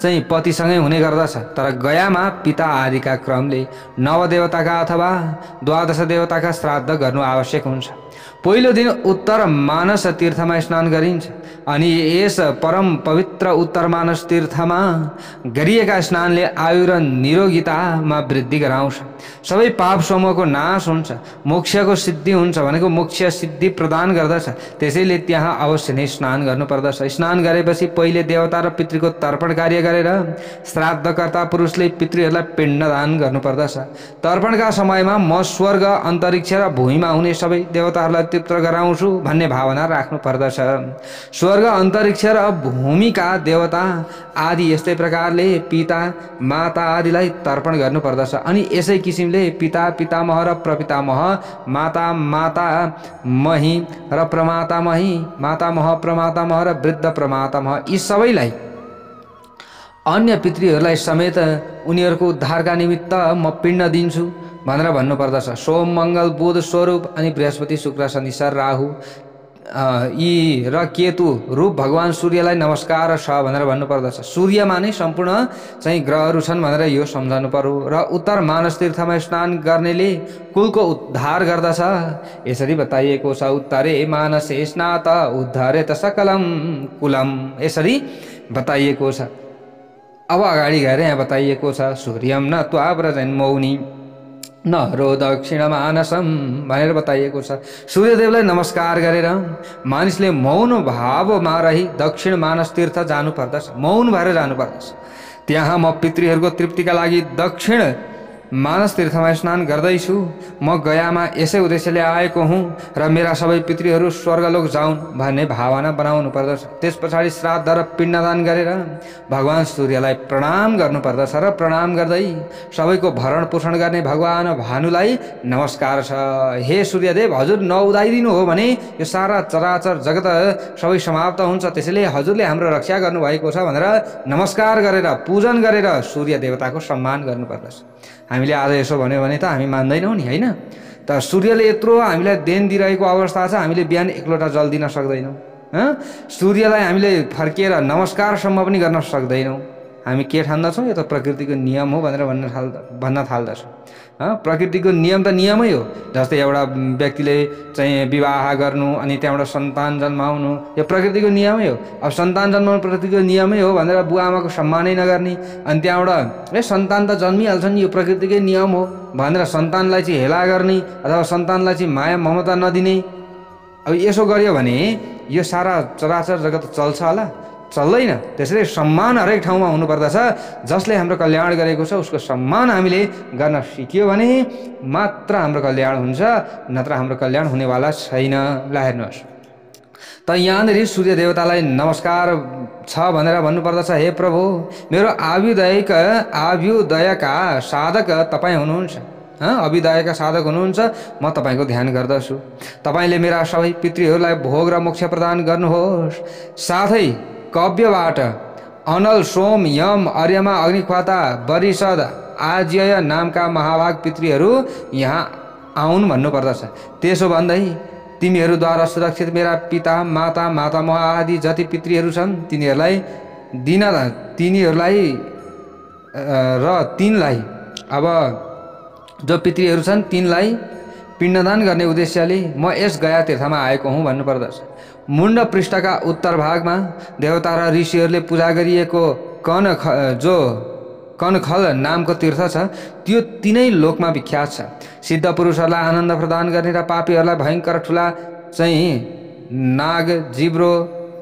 Speaker 1: चाहिँ पतिसँगै हुने गर्दछ। तर गयामा पिता आदिका क्रमले नवदेवताका अथवा 12 देवताका श्राद्ध गर्नु आवश्यक हुन्छ। पहिलो दिन उत्तर मानस तीर्थमा स्नान गरिन्छ अनि यस परम पवित्र उत्तर मानस तीर्थमा गरिएका स्नानले आयु र निरोगितामा वृद्धि गराउँछ। सबै पाप समूहको नाश हुन्छ। मोक्षको सिद्धि हुन्छ भनेको मोक्ष सिद्धि प्रदान गर्दछ। त्यसैले त्यहाँ अवश्य नै स्नान गर्नुपर्दछ। स्नान गरेपछि पहिले देवता र पितृको तर्पण कार्य गरेर श्राद्धकर्ता पुरुषले पितृहरूलाई पिण्डदान गर्नुपर्दछ। तर्पणका समयमा म स्वर्ग अन्तरिक्ष र भूमिमा हुने सबै देवताहरूलाई तृप्त गराउँछु भन्ने भावना राख्नु पर्दछ। स्वर्ग अन्तरिक्ष र भूमिका देवता आदि यस्तै प्रकारले पिता माता आदिलाई तर्पण गर्नुपर्दछ। अनि यसै किसिमले पिता पितामह र प्रपितामह, माता मातामही र प्रमातामही, मातामह प्रमातामह र वृद्ध प्रमातामह यी सबैलाई अन्य पितृहरूलाई समेत उनीहरूको उद्धारका निमित्त म पिण्ड दिन्छु भनेर भन्नुपर्दछ। सोम मङ्गल बुध स्वरूप अनि बृहस्पति शुक्र शनिश्चर राहु यी र केतु रूप भगवान सूर्यलाई नमस्कार छ भनेर भन्नुपर्दछ। सूर्यमा नै सम्पूर्ण चाहिँ ग्रहहरू छन् भनेर यो सम्झनु पर्यो। र उत्तर मानस तीर्थमा स्नान गर्नेले कुलको उद्धार गर्दछ। यसरी बताइएको छ। उत्तरे मानसे स्नात उद्धारेत सकलम कुलम। यसरी बताइएको छ। अब अगाडि गएर यहाँ बताइएको छ सूर्यम न त्वा व्रजन्मौनि नरो दक्षिण मानसम भनेर बताइएको छ। सूर्यदेवलाई नमस्कार गरेर मानिसले मौन भावमा रही दक्षिण मानस तीर्थ जानुपर्दछ। मौन भएर जानुपर्दछ। त्यहाँ म पितृहरूको तृप्तिका लागि दक्षिण मानस तीर्थमा स्नान गर्दैछु। म गयामा यसै उद्देश्यले आएको हुँ र मेरा सबै पितृहरू स्वर्गलोक जाउन् भन्ने भावना बनाउनु पर्दछ। त्यस पछाडि श्राद्ध र पिण्डदान गरेर भगवान सूर्यलाई प्रणाम गर्नुपर्दछ र प्रणाम गर्दै सबैको भरण पोषण गर्ने भगवान भानुलाई नमस्कार छ। हे सूर्यदेव, हजुर नउदाइदिनु हो भने यो सारा चराचर जगत सबै समाप्त हुन्छ। त्यसैले हजुरले हाम्रो रक्षा गर्नुभएको छ भनेर नमस्कार गरेर पूजन गरेर सूर्य देवताको सम्मान गर्नुपर्दछ। हामीले आज यसो भन्यो भने त हामी मान्दैनौँ नि, होइन? त सूर्यले यत्रो हामीलाई देन दिइरहेको अवस्था छ, हामीले बिहान एक लोटा जल दिन सक्दैनौँ। सूर्यलाई हामीले फर्किएर नमस्कारसम्म पनि गर्न सक्दैनौँ। हामी के ठान्दछौँ? यो त प्रकृतिको नियम हो भनेर भन्न थाल्दछौँ। प्रकृतिको नियम त नियमै हो। जस्तै एउटा व्यक्तिले चाहिँ विवाह गर्नु अनि त्यहाँबाट सन्तान जन्माउनु, यो प्रकृतिको नियमै हो। अब सन्तान जन्माउनु प्रकृतिको नियमै हो भनेर बुवा आमाको सम्मानै नगर्ने, अनि त्यहाँबाट सन्तान त जन्मिहाल्छन्, यो प्रकृतिकै नियम हो भनेर सन्तानलाई चाहिँ हेला गर्ने अथवा सन्तानलाई चाहिँ माया ममता नदिने, अब यसो गर्यो भने यो सारा चराचर जगत चल्छ होला? चल्दैन। त्यसैले सम्मान हरेक ठाउँमा हुनुपर्दछ। जसले हाम्रो कल्याण गरेको छ उसको सम्मान हामीले गर्न सिक्यो भने मात्र हाम्रो कल्याण हुन्छ, नत्र हाम्रो कल्याण हुनेवाला छैन। ल हेर्नुहोस् त, यहाँनिर सूर्य देवतालाई नमस्कार छ भनेर भन्नुपर्दछ, हे प्रभु, मेरो अभ्युदयका साधक तपाईँ हुनुहुन्छ। अभ्युदयका साधक हुनुहुन्छ, म तपाईँको ध्यान गर्दछु। तपाईँले मेरा सबै पितृहरूलाई भोग र मोक्ष प्रदान गर्नुहोस्। साथै कव्यबाट अनल, सोम, यम, अर्यमा, अग्निख्वाता, वरिषद, आज्यय नामका महाभाग पितृहरू यहाँ आउन् भन्नुपर्दछ। त्यसो भन्दै तिमीहरूद्वारा सुरक्षित मेरा पिता माता मातामह आदि जति पितृहरू छन् तिनीहरूलाई अब जो पितृहरू छन् तिनलाई पिण्डदान गर्ने उद्देश्यले म यस गया तीर्थमा आएको हुँ भन्नुपर्दछ। मुण्ड पृष्ठका उत्तर भागमा देवता र ऋषिहरूले पूजा गरिएको कनखल नामको तीर्थ छ, त्यो तीनै लोकमा विख्यात छ। सिद्ध पुरुषहरूलाई आनन्द प्रदान गर्ने र पापीहरूलाई भयङ्कर ठुला चाहिँ नाग, जिब्रो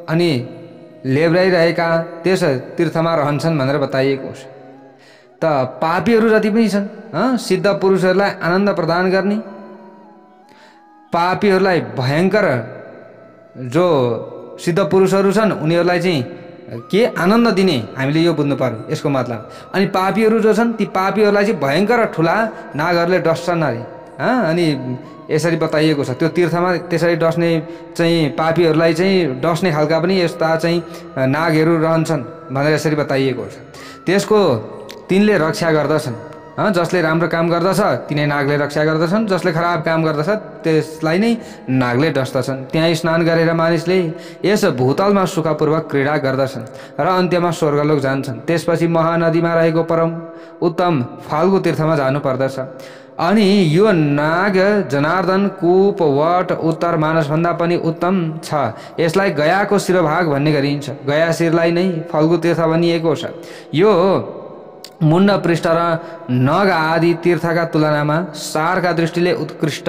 Speaker 1: अनि लेब्राइरहेका त्यस तीर्थमा रहन्छन् भनेर बताइएको छ। त पापीहरू जति पनि छन्, सिद्ध पुरुषहरूलाई आनन्द प्रदान गर्ने, पापीहरूलाई भयङ्कर जो सिद्ध पुरुषहरू छन् उनीहरूलाई चाहिँ के आनन्द दिने, हामीले यो बुझ्नु पर्यो यसको मतलब। अनि पापीहरू जो छन् ती पापीहरूलाई चाहिँ भयङ्कर ठुला नागहरूले डस्छन् अरे। अनि यसरी बताइएको छ त्यो तीर्थमा त्यसरी डस्ने चाहिँ पापीहरूलाई चाहिँ डस्ने खालका पनि यस्ता चाहिँ नागहरू रहन्छन् भनेर यसरी बताइएको छ। त्यसको तिनले रक्षा गर्दछन्। जसले राम्रो काम गर्दछ तिनै नागले रक्षा गर्दछन्, जसले खराब काम गर्दछ त्यसलाई नै नागले डस्दछन्। त्यहाँ स्नान गरेर मानिसले यस भूतलमा सुखपूर्वक क्रीडा गर्दछन् र अन्त्यमा स्वर्गलोक जान्छन्। त्यसपछि महानदीमा रहेको परम उत्तम फाल्गु तीर्थमा जानुपर्दछ। अनि यो नाग जनार्दन कूप वट उत्तर मानसभन्दा पनि उत्तम छ। यसलाई गयाको शिरभाग भन्ने गरिन्छ। गया शिरलाई नै फाल्गु तीर्थ भनिएको छ। यो मुण्ड पृष्ठ र नग आदि तीर्थका तुलनामा सारका दृष्टिले उत्कृष्ट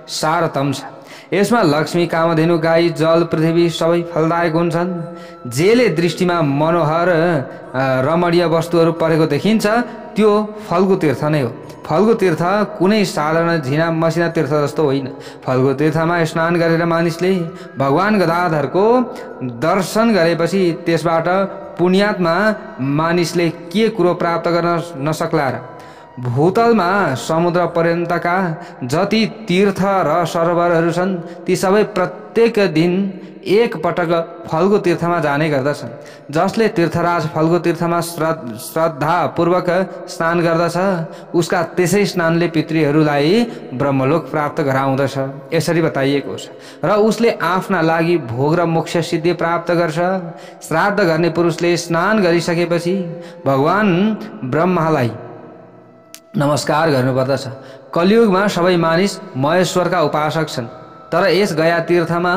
Speaker 1: सारतम छ। यसमा लक्ष्मी, कामधेनु, गाई, जल, पृथ्वी सबै फलदायक हुन्छन्। जेले दृष्टिमा मनोहर रमणीय वस्तुहरू परेको देखिन्छ त्यो फल्गु तीर्थ नै हो। फल्गु तीर्थ कुनै साधारण झिना मसिना तीर्थ जस्तो होइन। फल्गु तीर्थमा स्नान गरेर मानिसले भगवान गदाधरको दर्शन गरेपछि त्यसबाट पुण्यात्मा मानिसले के कुरो प्राप्त गर्न नसक्ला र? भूतलमा समुद्र पर्यन्तका जति तीर्थ र सरोवरहरू छन् ती सबै प्रत्येक दिन एक पटक फल्गु तीर्थमा जाने गर्दछन्। जसले तीर्थराज फल्गु तीर्थमा श्रद्धापूर्वक स्नान गर्दछ उसका त्यसै स्नानले पितृहरूलाई ब्रह्मलोक प्राप्त गराउँदछ यसरी बताइएको छ। र उसले आफ्ना लागि भोग र मोक्ष सिद्धि प्राप्त गर्छ। श्राद्ध गर्ने पुरुषले स्नान गरिसकेपछि भगवान ब्रह्मालाई नमस्कार गर्नुपर्दछ। कलियुगमा सबै मानिस महेश्वरका उपासक छन्, तर यस गया तीर्थमा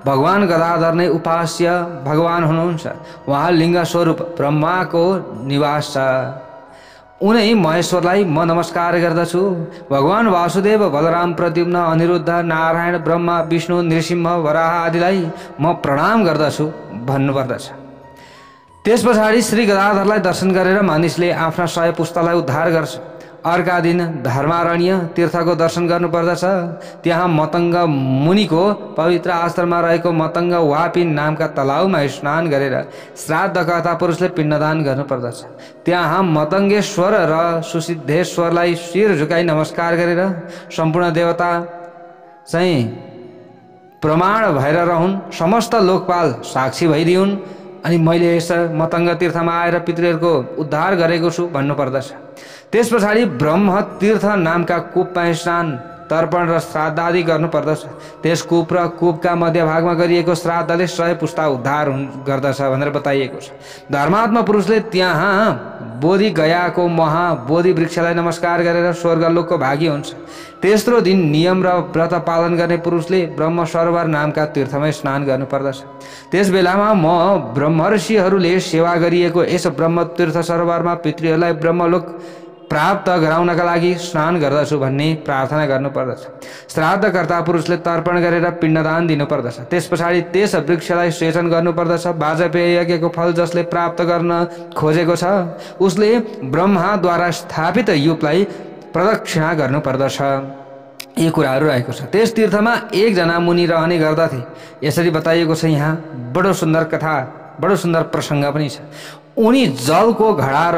Speaker 1: भगवान गदाधर नै उपास्य भगवान हुनुहुन्छ। उहाँ लिङ्ग स्वरूप ब्रह्माको निवास छ। उनै महेश्वरलाई म नमस्कार गर्दछु। भगवान वासुदेव, बलराम, प्रद्युम्न, अनिरुद्ध, नारायण, ब्रह्मा, विष्णु, नृसिंह, वराह आदिलाई म प्रणाम गर्दछु भन्नुपर्दछ। त्यस पछाडि श्री गदाधरलाई दर्शन गरेर मानिसले आफ्ना 100 पुस्तालाई उद्धार गर्छ। अर्का दिन धर्मारण्य तीर्थको दर्शन गर्नुपर्दछ। त्यहाँ मतंग मुनिको पवित्र आश्रममा रहेको मतंग वापी नामका तलाउमा स्नान गरेर श्राद्धकर्ता पुरुषले पिण्डदान गर्नुपर्दछ। त्यहाँ मतंगेश्वर र सुसिद्धेश्वरलाई शिर झुकाई नमस्कार गरेर सम्पूर्ण देवता चाहिँ प्रमाण भएर रहन्, समस्त लोकपाल साक्षी भइदिउन् अनि मैले यस मतंग तीर्थमा आएर पितृहरूको उद्धार गरेको छु भन्नुपर्दछ। त्यस पछाडि ब्रह्म तीर्थ नामका कूपमा स्नान तर्पण र श्राद्ध आदि गर्नुपर्दछ। त्यस कूप र कूपका मध्यभागमा गरिएको श्राद्धले 100 पुस्ता उद्धार गर्दछ भनेर बताइएको छ। धर्मात्मा पुरुषले त्यहाँ बोधि गयाको महाबोधि वृक्षलाई नमस्कार गरेर स्वर्गलोकको भागी हुन्छ। तेस्रो दिन नियम र व्रत पालन गर्ने पुरुषले ब्रह्म सरोवर नामका तीर्थमा स्नान गर्नुपर्दछ। त्यस बेलामा म ब्रह्मर्षिहरूले सेवा गरिएको यस ब्रह्म तीर्थ सरोवरमा पितृहरूलाई ब्रह्मलोक प्राप्त गराउनका लागि स्नान गर्दछु भन्ने प्रार्थना गर्नुपर्दछ। श्राद्धकर्ता पुरुषले तर्पण गरेर पिण्डदान दिनुपर्दछ। त्यस पछाडि त्यस वृक्षलाई सेचन गर्नुपर्दछ। वाजपेय यज्ञको फल जसले प्राप्त गर्न खोजेको छ उसले ब्रह्माद्वारा स्थापित युगलाई प्रदक्षिणा गर्नुपर्दछ। यी कुराहरू रहेको छ। त्यस तीर्थमा एकजना मुनि रहने गर्दथे। यसरी बताइएको छ। यहाँ बडो सुन्दर कथा, बडो सुन्दर प्रसङ्ग पनि छ। उनी जलको घडा र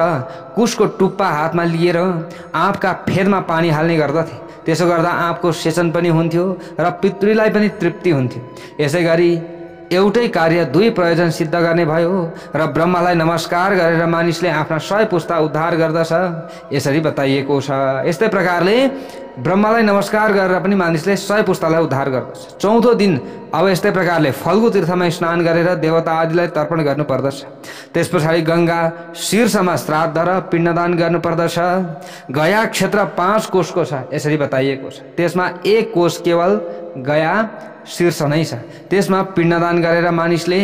Speaker 1: कुशको टुप्पा हातमा लिएर आँपका फेदमा पानी हाल्ने गर्दथे। त्यसो गर्दा आँपको सेचन पनि हुन्थ्यो र पितृलाई पनि तृप्ति हुन्थ्यो। यसै गरी एउटै कार्य दुई प्रयोजन सिद्ध गर्ने भयो र ब्रह्मलाई नमस्कार गरेर मानिसले आफ्ना 100 पुस्ता उद्धार गर्दछ। यसरी बताइएको छ। यस्तै प्रकारले ब्रह्मलाई नमस्कार गरेर पनि मानिसले 100 पुस्तालाई उद्धार गर्दछ। चौथो दिन अब यस्तै प्रकारले फल्गु तीर्थमा स्नान गरेर देवता आदिलाई तर्पण गर्नुपर्दछ। त्यस पछाडि गंगा शीर्षमा श्राद्ध र पिण्डदान गर्नुपर्दछ। गया क्षेत्र 5 कोशको छ। यसरी बताइएको छ। त्यसमा 1 कोश केवल गया शीर्ष नै छ। त्यसमा पिण्डदान गरेर मानिसले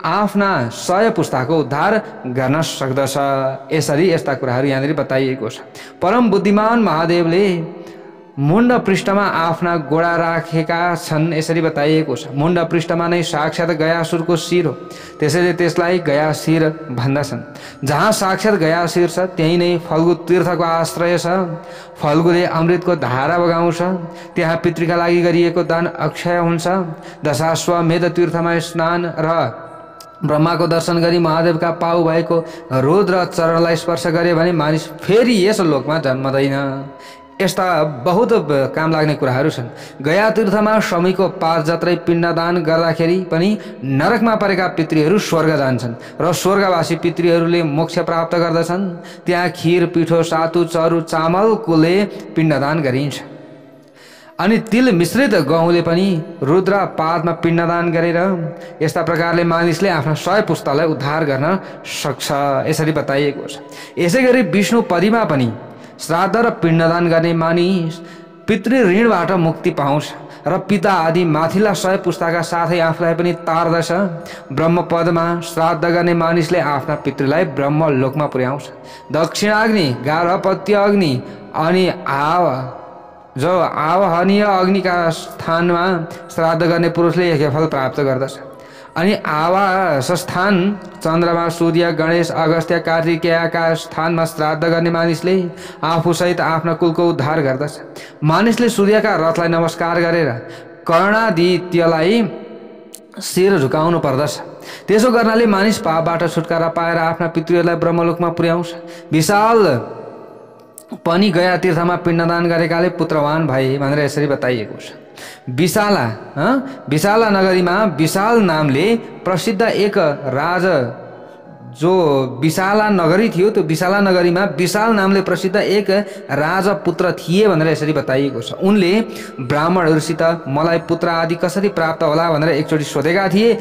Speaker 1: आफ्ना 100 पुस्ताको उद्धार गर्न सक्दछ। यसरी यस्ता कुराहरू यहाँनिर बताइएको छ। परम बुद्धिमान महादेवले मुण्ड पृष्ठमा आफ्ना गोडा राखेका छन्। यसरी बताइएको छ। मुण्ड पृष्ठमा नै साक्षात गयासुरको शिर हो। त्यसैले त्यसलाई गयाशिर भन्दछन्। जहाँ साक्षात गयाशिर छ त्यही नै फल्गु तीर्थको आश्रय छ। फल्गुले अमृतको धारा बगाउँछ। त्यहाँ पितृका लागि गरिएको दान अक्षय हुन्छ। दशाश्वमेध तीर्थमा स्नान र ब्रह्माको दर्शन गरी महादेवका पाउ भएको रुद्र चरणलाई स्पर्श गरे भने मानिस फेरि यस लोकमा जन्मदैन। यस्ता बहुत काम लाग्ने कुराहरू छन्। गया तीर्थमा शमीको 5 जत्रै पिण्डदान गर्दाखेरि पनि नरकमा परेका पितृहरू स्वर्ग जान्छन् र स्वर्गवासी पितृहरूले मोक्ष प्राप्त गर्दछन्। त्यहाँ खीर, पिठो, सातु, चरु, चामलकोले पिण्डदान गरिन्छ। अनि तिल मिश्रित गहुँले पनि रुद्र पादमा पिण्डदान गरेर यस्ता प्रकारले मानिसले आफ्ना 100 पुस्तालाई उद्धार गर्न सक्छ। यसरी बताइएको छ। यसै गरी विष्णु पदिमा पनि श्राद्ध र पिण्डदान गर्ने मानिस पितृ ऋणबाट मुक्ति पाउँछ र पिता आदि माथिल्ला 100 पुस्ताका साथै आफूलाई पनि तार्दछ। ब्रह्मपदमा श्राद्ध गर्ने मानिसले आफ्ना पितृलाई ब्रह्मलोकमा पुर्याउँछ। दक्षिणाग्नि, गार्हपत्य अग्नि अनि आवहनीय अग्निका स्थानमा श्राद्ध गर्ने पुरुषले यज्ञफल प्राप्त गर्दछ। अनि आवास स्थान चन्द्रमा, सूर्य, गणेश, अगस्त्य, कार्तिकेयका स्थानमा श्राद्ध गर्ने मानिसले आफूसहित आफ्ना कुलको उद्धार गर्दछ। मानिसले सूर्यका रथलाई नमस्कार गरेर कर्णादित्यलाई शिर झुकाउनु पर्दछ। त्यसो गर्नाले मानिस पापबाट छुटकारा पाएर आफ्ना पितृहरूलाई ब्रह्मलोकमा पुर्याउँछ। विशाल पनि गया तीर्थमा पिण्डदान गरेकाले पुत्रवान भए भनेर यसरी बताइएको छ। विशाला नगरीमा विशाल नामले प्रसिद्ध एक राजा जो विशाला नगरी थियो, त्यो विशाला नगरीमा विशाल नामले प्रसिद्ध एक राजा पुत्र थिए भनेर यसरी बताइएको छ। उनले ब्राह्मणहरूसित मलाई पुत्र आदि कसरी प्राप्त होला भनेर एकचोटि सोधेका थिए।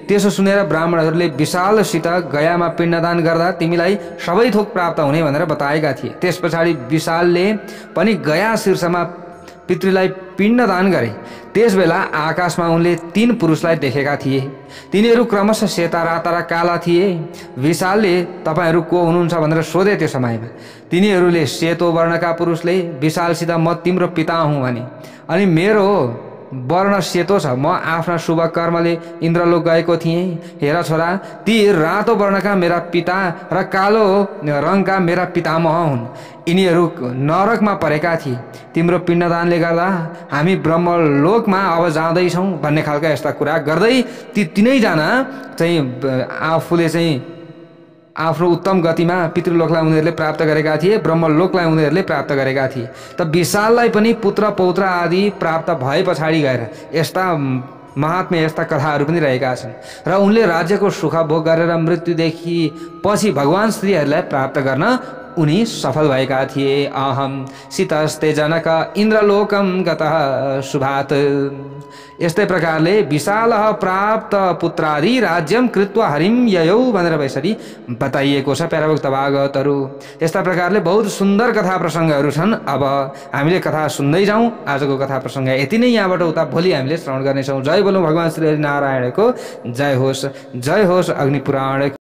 Speaker 1: त्यसो सुनेर ब्राह्मणहरूले विशालसित गयामा पिण्डदान गर्दा तिमीलाई सबै थोक प्राप्त हुने भनेर बताएका थिए। त्यस पछाडि विशालले पनि गया शीर्षमा पितृलाई पिण्डदान गरे। त्यसबेला आकाशमा उनले 3 पुरुषलाई देखेका थिए। तिनीहरू क्रमशः सेता, राता र काला थिए। विशालले तपाईहरू को हुनुहुन्छ भनेर सोधे। त्यो समयमा तिनीहरूले सेतो वर्णका पुरुषले विशालसित म तिम्रो पिता हुँ भने, अनि मेरो वर्ण सेतो छ। म आफ्ना शुभ कर्मले इन्द्रलोक गएको थिएँ। हेर छोरा, ती रातो वर्णका मेरा पिता र कालो रङका मेरा पितामह हुन्। यिनीहरू नरकमा परेका थिए। तिम्रो पिण्डदानले गर्दा हामी ब्रह्मलोकमा अब जाँदैछौँ भन्ने खालका यस्ता कुरा गर्दै ती तिनैजना चाहिँ आफूले चाहिँ आफ्नो उत्तम गतिमा पितृलोकलाई उनीहरूले प्राप्त गरेका थिए, ब्रह्मलोकलाई उनीहरूले प्राप्त गरेका थिए। त विशाललाई पनि पुत्र पौत्र आदि प्राप्त भए पछाडि गएर यस्ता महात्म्य यस्ता कथाहरू पनि रहेका छन् र उनले राज्यको सुख भोग गरेर मृत्युदेखि पछि भगवान श्रीहरूलाई प्राप्त गर्न उनी सफल भएका थिए। अहम सीतस्ते जनक इन्द्रलोकम गतः शुभात। यस्तै प्रकारले विशाल प्राप्त पुत्रादि राज्यम कृत्वा हरिम ययौ भनेर यसरी बताइएको छ प्याराभक्त भागवतहरू। यस्ता प्रकारले बहुत सुन्दर कथा प्रसङ्गहरू छन्। अब हामीले कथा सुन्दै जाउँ। आजको कथा प्रसङ्ग यति नै, यहाँबाट उता भोलि हामीले श्रवण गर्नेछौँ। जय बोलौँ भगवान श्री हरि नारायणको जय होस्, जय होस् अग्नि पुराण।